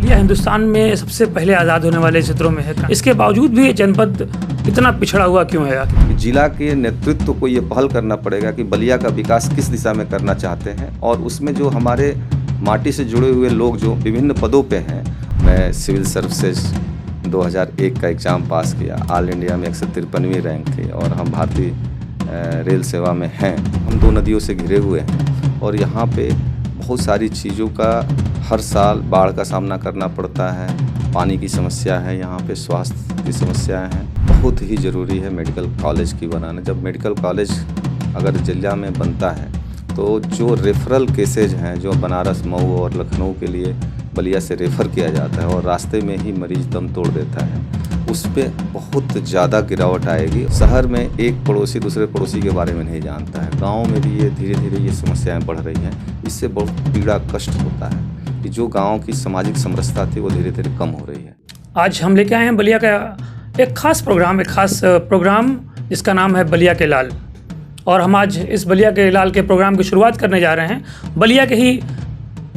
यह हिंदुस्तान में सबसे पहले आज़ाद होने वाले क्षेत्रों में है। इसके बावजूद भी ये जनपद इतना पिछड़ा हुआ क्यों है? जिला के नेतृत्व को ये पहल करना पड़ेगा कि बलिया का विकास किस दिशा में करना चाहते हैं, और उसमें जो हमारे माटी से जुड़े हुए लोग जो विभिन्न पदों पे हैं। मैं सिविल सर्विसेज 2001 का एग्ज़ाम पास किया, ऑल इंडिया में 153वीं रैंक थी, और हम भारतीय रेल सेवा में हैं। हम 2 नदियों से घिरे हुए हैं और यहाँ पे बहुत सारी चीज़ों का हर साल बाढ़ का सामना करना पड़ता है। पानी की समस्या है, यहाँ पे स्वास्थ्य की समस्याएं हैं। बहुत ही ज़रूरी है मेडिकल कॉलेज की बनाना। जब मेडिकल कॉलेज अगर जिला में बनता है तो जो रेफरल केसेज हैं, जो बनारस, मऊ और लखनऊ के लिए बलिया से रेफ़र किया जाता है और रास्ते में ही मरीज़ दम तोड़ देता है, उस पर बहुत ज़्यादा गिरावट आएगी। शहर में एक पड़ोसी दूसरे पड़ोसी के बारे में नहीं जानता है। गांव में भी ये धीरे धीरे ये समस्याएं बढ़ रही हैं। इससे बहुत पीड़ा कष्ट होता है कि जो गांव की सामाजिक समरसता थी वो धीरे धीरे कम हो रही है। आज हम लेके आए हैं बलिया का एक खास प्रोग्राम जिसका नाम है बलिया के लाल, और हम आज इस बलिया के लाल के प्रोग्राम की शुरुआत करने जा रहे हैं बलिया के ही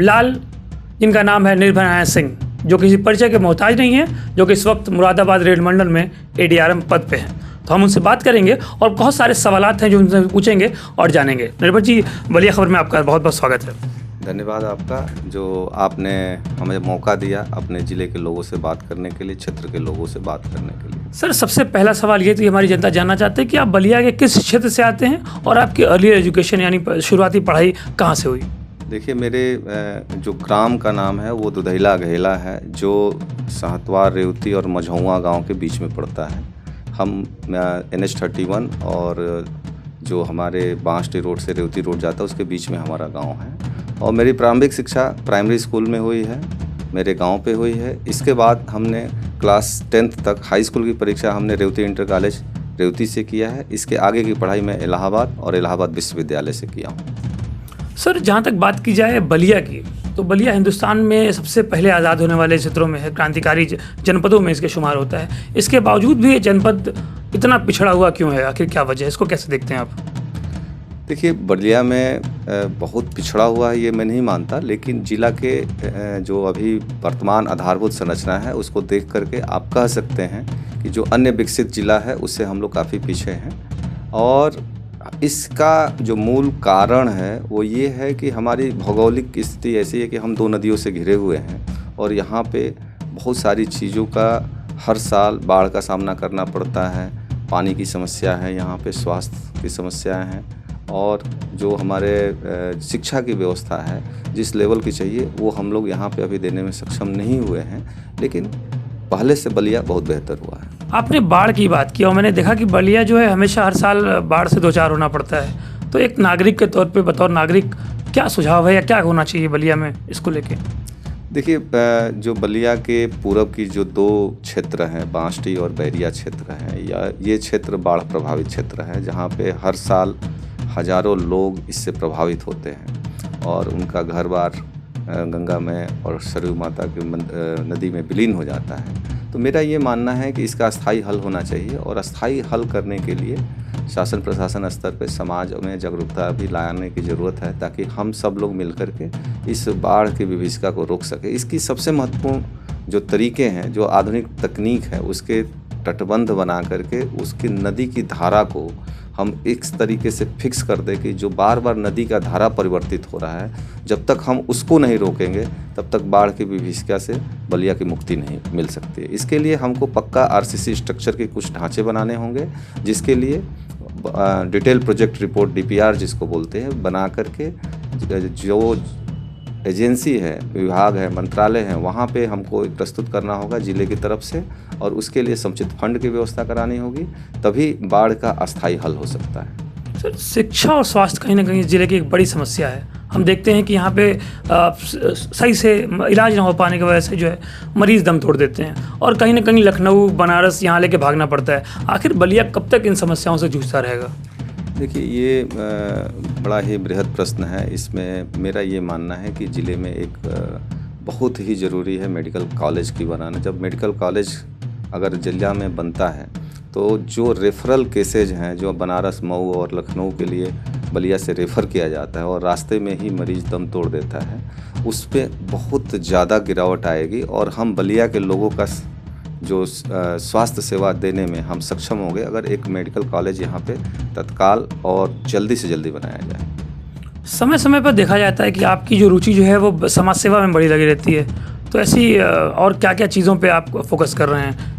लाल, जिनका नाम है निर्भय सिंह, जो किसी परिचय के मोहताज नहीं है, जो कि इस वक्त मुरादाबाद रेल मंडल में ADRM पद पे हैं। तो हम उनसे बात करेंगे और बहुत सारे सवालात हैं जो उनसे पूछेंगे और जानेंगे। निर्भय जी, बलिया खबर में आपका बहुत बहुत स्वागत है। धन्यवाद आपका, जो आपने हमें मौका दिया अपने ज़िले के लोगों से बात करने के लिए, क्षेत्र के लोगों से बात करने के लिए। सर, सबसे पहला सवाल ये तो हमारी जनता जानना चाहते हैं कि आप बलिया के किस क्षेत्र से आते हैं और आपकी अर्ली एजुकेशन यानी शुरुआती पढ़ाई कहाँ से हुई? देखिए, मेरे जो ग्राम का नाम है वो दुधैला गहेला है, जो सहतवार, रेवती और मझौआ गांव के बीच में पड़ता है। हम NH31 और जो हमारे बांसटी रोड से रेवती रोड जाता है उसके बीच में हमारा गांव है। और मेरी प्रारंभिक शिक्षा प्राइमरी स्कूल में हुई है, मेरे गांव पे हुई है। इसके बाद हमने क्लास 10th तक हाई स्कूल की परीक्षा हमने रेवती इंटर कॉलेज रेवती से किया है। इसके आगे की पढ़ाई मैं इलाहाबाद और इलाहाबाद विश्वविद्यालय से किया हूँ। सर, जहाँ तक बात की जाए बलिया की, तो बलिया हिंदुस्तान में सबसे पहले आज़ाद होने वाले क्षेत्रों में है, क्रांतिकारी जनपदों में इसके शुमार होता है। इसके बावजूद भी ये जनपद इतना पिछड़ा हुआ क्यों है? आखिर क्या वजह है? इसको कैसे देखते हैं आप? देखिए, बलिया में बहुत पिछड़ा हुआ है ये मैं नहीं मानता, लेकिन जिला के जो अभी वर्तमान आधारभूत संरचना है उसको देख करके आप कह सकते हैं कि जो अन्य विकसित जिला है उससे हम लोग काफ़ी पीछे हैं। और इसका जो मूल कारण है वो ये है कि हमारी भौगोलिक स्थिति ऐसी है कि हम 2 नदियों से घिरे हुए हैं और यहाँ पे बहुत सारी चीज़ों का हर साल बाढ़ का सामना करना पड़ता है। पानी की समस्या है, यहाँ पे स्वास्थ्य की समस्याएं हैं, और जो हमारे शिक्षा की व्यवस्था है जिस लेवल की चाहिए वो हम लोग यहाँ पे अभी देने में सक्षम नहीं हुए हैं। लेकिन पहले से बलिया बहुत बेहतर हुआ है। आपने बाढ़ की बात की और मैंने देखा कि बलिया जो है हमेशा हर साल बाढ़ से 2-4 होना पड़ता है। तो एक नागरिक के तौर पे, बतौर नागरिक, क्या सुझाव है या क्या होना चाहिए बलिया में इसको लेके? देखिए, जो बलिया के पूरब की जो 2 क्षेत्र हैं, बांसटी और बैरिया क्षेत्र हैं, या ये क्षेत्र बाढ़ प्रभावित क्षेत्र है, जहाँ पे हर साल हजारों लोग इससे प्रभावित होते हैं और उनका घर बार गंगा में और सरयू माता की नदी में विलीन हो जाता है। तो मेरा ये मानना है कि इसका अस्थायी हल होना चाहिए, और अस्थायी हल करने के लिए शासन प्रशासन स्तर पर समाज में जागरूकता भी लाने की ज़रूरत है, ताकि हम सब लोग मिलकर के इस बाढ़ की विभीषिका को रोक सके। इसकी सबसे महत्वपूर्ण जो तरीके हैं, जो आधुनिक तकनीक है, उसके तटबंध बना करके उसकी नदी की धारा को हम इस तरीके से फिक्स कर दें कि जो बार बार नदी का धारा परिवर्तित हो रहा है, जब तक हम उसको नहीं रोकेंगे तब तक बाढ़ की विभीषिका से बलिया की मुक्ति नहीं मिल सकती है। इसके लिए हमको पक्का RCC स्ट्रक्चर के कुछ ढांचे बनाने होंगे, जिसके लिए डिटेल प्रोजेक्ट रिपोर्ट DPR जिसको बोलते हैं बना करके जो एजेंसी है, विभाग है, मंत्रालय है, वहाँ पे हमको प्रस्तुत करना होगा ज़िले की तरफ से, और उसके लिए समुचित फंड की व्यवस्था करानी होगी, तभी बाढ़ का अस्थायी हल हो सकता है। सर, शिक्षा और स्वास्थ्य कहीं ना कहीं ज़िले की एक बड़ी समस्या है। हम देखते हैं कि यहाँ पे सही से इलाज ना हो पाने की वजह से जो है मरीज़ दम तोड़ देते हैं, और कहीं ना कहीं लखनऊ, बनारस यहाँ लेके भागना पड़ता है। आखिर बलिया कब तक इन समस्याओं से जूझता रहेगा? देखिए, ये बड़ा ही बृहद प्रश्न है। इसमें मेरा ये मानना है कि ज़िले में एक बहुत ही ज़रूरी है मेडिकल कॉलेज की बनाना। जब मेडिकल कॉलेज अगर जिला में बनता है तो जो रेफरल केसेज हैं, जो बनारस, मऊ और लखनऊ के लिए बलिया से रेफ़र किया जाता है और रास्ते में ही मरीज़ दम तोड़ देता है, उस पे बहुत ज़्यादा गिरावट आएगी और हम बलिया के लोगों का जो स्वास्थ्य सेवा देने में हम सक्षम होंगे अगर एक मेडिकल कॉलेज यहाँ पे तत्काल और जल्दी से जल्दी बनाया जाए। समय समय पर देखा जाता है कि आपकी जो रुचि जो है वो समाज सेवा में बड़ी लगी रहती है, तो ऐसी और क्या क्या चीज़ों पे आप फोकस कर रहे हैं?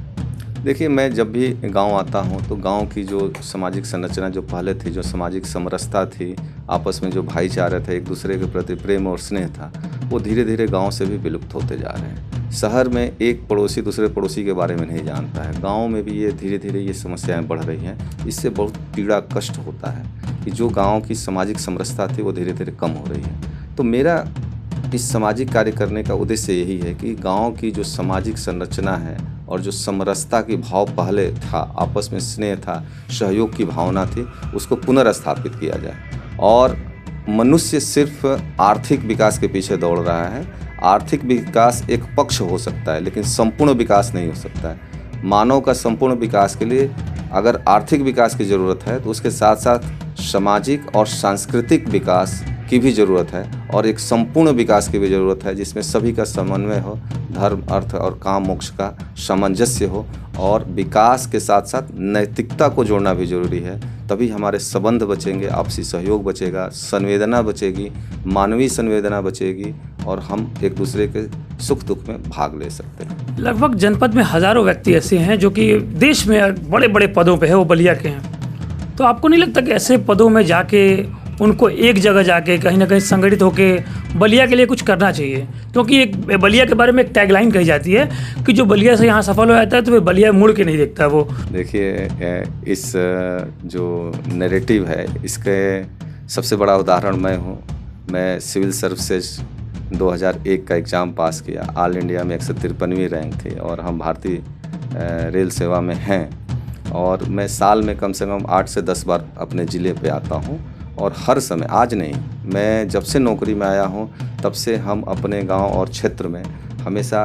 देखिए, मैं जब भी गांव आता हूं तो गांव की जो सामाजिक संरचना जो पहले थी, जो सामाजिक समरसता थी, आपस में जो भाईचारा था, एक दूसरे के प्रति प्रेम और स्नेह था, वो धीरे धीरे गांव से भी विलुप्त होते जा रहे हैं। शहर में एक पड़ोसी दूसरे पड़ोसी के बारे में नहीं जानता है, गांव में भी ये धीरे धीरे ये समस्याएं बढ़ रही हैं। इससे बहुत पीड़ा कष्ट होता है कि जो गाँव की सामाजिक समरसता थी वो धीरे धीरे कम हो रही है। तो मेरा इस सामाजिक कार्य करने का उद्देश्य यही है कि गांव की जो सामाजिक संरचना है और जो समरसता की भाव पहले था, आपस में स्नेह था, सहयोग की भावना थी, उसको पुनर्स्थापित किया जाए। और मनुष्य सिर्फ आर्थिक विकास के पीछे दौड़ रहा है। आर्थिक विकास एक पक्ष हो सकता है लेकिन संपूर्ण विकास नहीं हो सकता है। मानव का संपूर्ण विकास के लिए अगर आर्थिक विकास की ज़रूरत है तो उसके साथ साथ सामाजिक और सांस्कृतिक विकास की भी ज़रूरत है और एक संपूर्ण विकास की भी ज़रूरत है जिसमें सभी का समन्वय हो, धर्म, अर्थ और काम मोक्ष का सामंजस्य हो और विकास के साथ साथ नैतिकता को जोड़ना भी ज़रूरी है। तभी हमारे संबंध बचेंगे, आपसी सहयोग बचेगा, संवेदना बचेगी, मानवीय संवेदना बचेगी और हम एक दूसरे के सुख दुख में भाग ले सकते हैं। लगभग जनपद में हज़ारों व्यक्ति ऐसे हैं जो कि देश में बड़े बड़े पदों पे है, वो बलिया के हैं। तो आपको नहीं लगता कि ऐसे पदों में जाके उनको एक जगह जाके कहीं ना कहीं संगठित होकर बलिया के लिए कुछ करना चाहिए? क्योंकि एक बलिया के बारे में एक टैगलाइन कही जाती है कि जो बलिया से यहाँ सफल हो जाता है तो वे बलिया मुड़ के नहीं देखता वो। देखिए, इस जो नैरेटिव है इसके सबसे बड़ा उदाहरण मैं हूँ। मैं सिविल सर्विसेज 2001 का एग्ज़ाम पास किया। ऑल इंडिया में 153वीं रैंक थी और हम भारतीय रेल सेवा में हैं और मैं साल में कम से कम 8 से 10 बार अपने ज़िले पे आता हूँ और हर समय, आज नहीं, मैं जब से नौकरी में आया हूँ तब से हम अपने गांव और क्षेत्र में हमेशा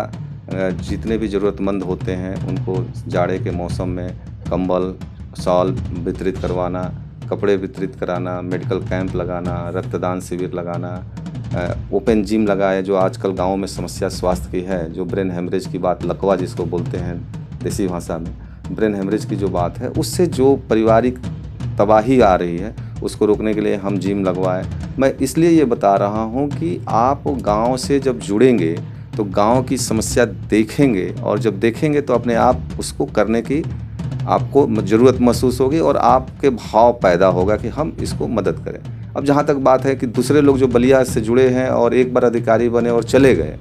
जितने भी ज़रूरतमंद होते हैं उनको जाड़े के मौसम में कंबल, शॉल वितरित करवाना, कपड़े वितरित कराना, मेडिकल कैंप लगाना, रक्तदान शिविर लगाना, ओपन जिम लगाए। जो आजकल गाँव में समस्या स्वास्थ्य की है, जो ब्रेन हेमरेज की बात, लकवा जिसको बोलते हैं देसी भाषा में, ब्रेन हेमरेज की जो बात है, उससे जो पारिवारिक तबाही आ रही है उसको रोकने के लिए हम जिम लगवाए। मैं इसलिए ये बता रहा हूँ कि आप गांव से जब जुड़ेंगे तो गांव की समस्या देखेंगे और जब देखेंगे तो अपने आप उसको करने की आपको ज़रूरत महसूस होगी और आपके भाव पैदा होगा कि हम इसको मदद करें। अब जहाँ तक बात है कि दूसरे लोग जो बलिया से जुड़े हैं और एक बार अधिकारी बने और चले गए,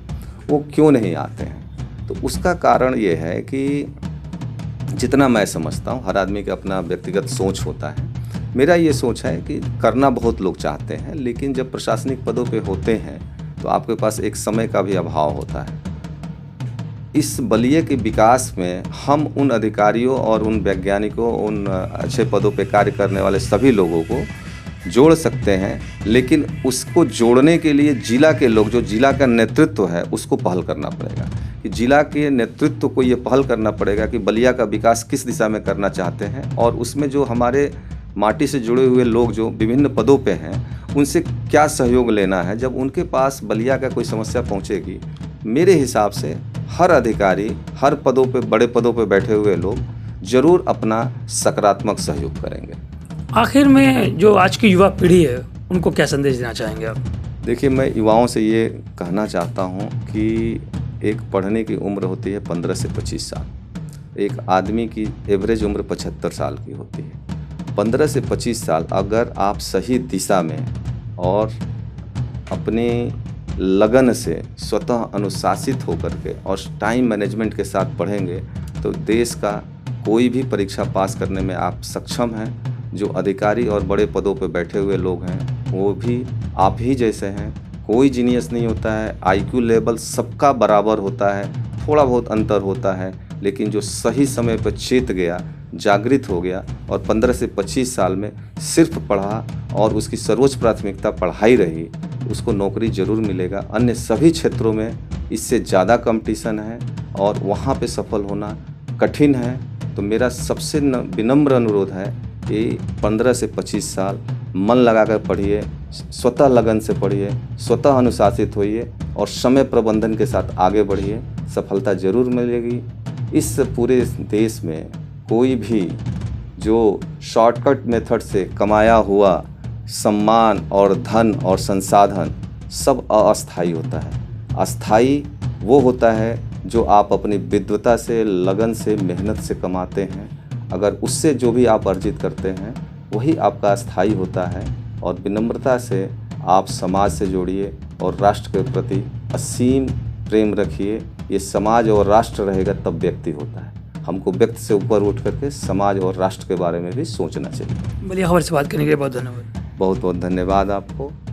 वो क्यों नहीं आते हैं? तो उसका कारण ये है कि जितना मैं समझता हूँ हर आदमी का अपना व्यक्तिगत सोच होता है। मेरा ये सोच है कि करना बहुत लोग चाहते हैं लेकिन जब प्रशासनिक पदों पे होते हैं तो आपके पास एक समय का भी अभाव होता है। इस बलिया के विकास में हम उन अधिकारियों और उन वैज्ञानिकों, उन अच्छे पदों पे कार्य करने वाले सभी लोगों को जोड़ सकते हैं, लेकिन उसको जोड़ने के लिए जिला के लोग, जो जिला का नेतृत्व है, उसको पहल करना पड़ेगा। कि जिला के नेतृत्व को ये पहल करना पड़ेगा कि बलिया का विकास किस दिशा में करना चाहते हैं और उसमें जो हमारे माटी से जुड़े हुए लोग जो विभिन्न पदों पे हैं उनसे क्या सहयोग लेना है। जब उनके पास बलिया का कोई समस्या पहुंचेगी, मेरे हिसाब से हर अधिकारी, हर पदों पे, बड़े पदों पे बैठे हुए लोग ज़रूर अपना सकारात्मक सहयोग करेंगे। आखिर में जो आज की युवा पीढ़ी है उनको क्या संदेश देना चाहेंगे आप? देखिए, मैं युवाओं से ये कहना चाहता हूँ कि एक पढ़ने की उम्र होती है 15 से 25 साल। एक आदमी की एवरेज उम्र 75 साल की होती है। 15 से 25 साल अगर आप सही दिशा में और अपनी लगन से स्वतः अनुशासित होकर के और टाइम मैनेजमेंट के साथ पढ़ेंगे तो देश का कोई भी परीक्षा पास करने में आप सक्षम हैं। जो अधिकारी और बड़े पदों पर बैठे हुए लोग हैं वो भी आप ही जैसे हैं। कोई जीनियस नहीं होता है, IQ लेवल सबका बराबर होता है, थोड़ा बहुत अंतर होता है, लेकिन जो सही समय पर चेत गया, जागृत हो गया और 15 से 25 साल में सिर्फ पढ़ा और उसकी सर्वोच्च प्राथमिकता पढ़ाई रही, उसको नौकरी ज़रूर मिलेगा। अन्य सभी क्षेत्रों में इससे ज़्यादा कंपटीशन है और वहाँ पे सफल होना कठिन है। तो मेरा सबसे विनम्र अनुरोध है कि 15 से 25 साल मन लगाकर पढ़िए, स्वतः लगन से पढ़िए, स्वतः अनुशासित होइए और समय प्रबंधन के साथ आगे बढ़िए, सफलता ज़रूर मिलेगी। इस पूरे देश में कोई भी जो शॉर्टकट मेथड से कमाया हुआ सम्मान और धन और संसाधन सब अस्थायी होता है। अस्थायी वो होता है जो आप अपनी विद्वता से, लगन से, मेहनत से कमाते हैं। अगर उससे जो भी आप अर्जित करते हैं वही आपका स्थायी होता है। और विनम्रता से आप समाज से जोड़िए और राष्ट्र के प्रति असीम प्रेम रखिए। ये समाज और राष्ट्र रहेगा तब व्यक्ति होता है। हमको व्यक्ति से ऊपर उठ करके समाज और राष्ट्र के बारे में भी सोचना चाहिए। बलिया खबर से बात करने के लिए बहुत धन्यवाद। बहुत बहुत धन्यवाद आपको।